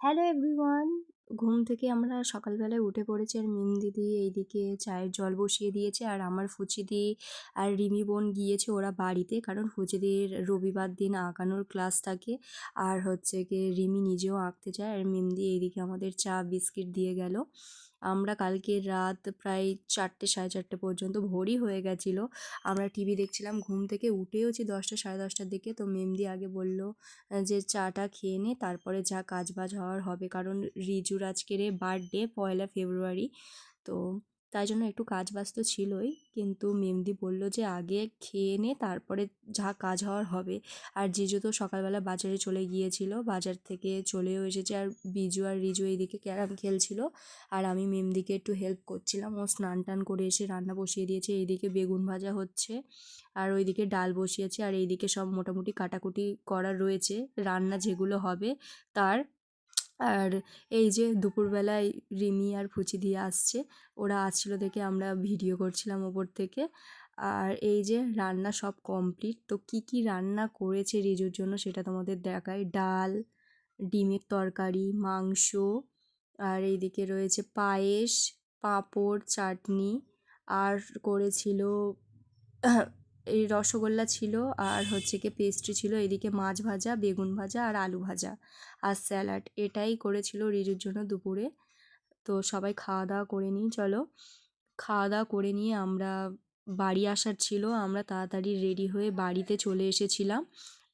Hello everyone. ঘুম থেকে আমরা সকালবেলায় উঠে পড়েছি আর দিদি এইদিকে চায়ের জল বসিয়ে দিয়েছে আর আমার ফুচিদি আর রিমি বোন গিয়েছে ওরা বাড়িতে, কারণ ফুচিদির রবিবার দিন আঁকানোর ক্লাস থাকে আর হচ্ছে গিয়ে রিমি নিজেও আঁকতে যায় আর মিমদি এইদিকে আমাদের চা বিস্কিট দিয়ে গেল। আমরা কালকে রাত প্রায় 4টে সাড়ে 4টে পর্যন্ত ভোরই হয়ে গেছিলো। আমরা টিভি দেখছিলাম, ঘুম থেকে উঠেওছি 10টা সাড়ে 10টার দিকে। তো মেমদি আগে বলল যে চাটা খেয়ে নে, তারপরে যা কাজ বাজ হওয়ার হবে, কারণ রিজুর আজকের বার্থডে 1 ফেব্রুয়ারি। তো তাই জন্য একটু কাজ বাজ তো ছিলই, কিন্তু মেমদি বলল যে আগে খেয়ে নে, তারপরে যা কাজ হওয়ার হবে। আর জিজু তো সকালবেলা বাজারে চলে গিয়েছিল, বাজার থেকে চলেও এসেছে। আর বিজু আর রিজু এইদিকে ক্যারাম খেলছিল আর আমি মেমদিকে একটু হেল্প করছিলাম। ও স্নান টান করে এসে রান্না বসিয়ে দিয়েছে, এইদিকে বেগুন ভাজা হচ্ছে আর ওইদিকে ডাল বসিয়েছে আর এইদিকে সব মোটামুটি কাটাকুটি করা রয়েছে রান্না যেগুলো হবে তার। আর এই যে দুপুরবেলায় রিমি আর ফুচি দিয়ে আসছে, ওরা আসছিলো দেখে আমরা ভিডিও করছিলাম ওপর থেকে। আর এই যে রান্না সব কমপ্লিট। তো কি কি রান্না করেছে রিজুর জন্য সেটা তোমাদের দেখাই। ডাল, ডিমের তরকারি, মাংস, আর এইদিকে রয়েছে পায়েস, পাঁপড়, চাটনি, আর করেছিল এই রসগোল্লা ছিল, আর হচ্ছে কি পেস্ট্রি ছিল, এদিকে মাছ ভাজা, বেগুন ভাজা আর আলু ভাজা আর স্যালাড। এটাই করেছিল রিজুর জন্য দুপুরে। তো সবাই খাওয়া দাওয়া করে নিই, চলো। খাওয়া দাওয়া করে নিয়ে আমরা বাড়ি আসার ছিল, আমরা তাড়াতাড়ি রেডি হয়ে বাড়িতে চলে এসেছিলাম।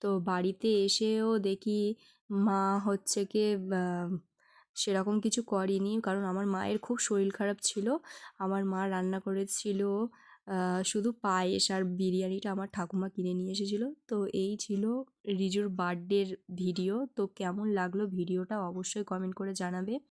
তো বাড়িতে এসেও দেখি মা হচ্ছে কি সেরকম কিছু করেনি, কারণ আমার মায়ের খুব শরীর খারাপ ছিল। আমার মা রান্না করেছিল শুধু পায়েস, আর বিরিয়ানিটা আমার ঠাকুমা কিনে নিয়ে এসেছিলো। তো এই ছিল রিজুর বার্থডের ভিডিও। তো কেমন লাগলো ভিডিওটা অবশ্যই কমেন্ট করে জানাবে।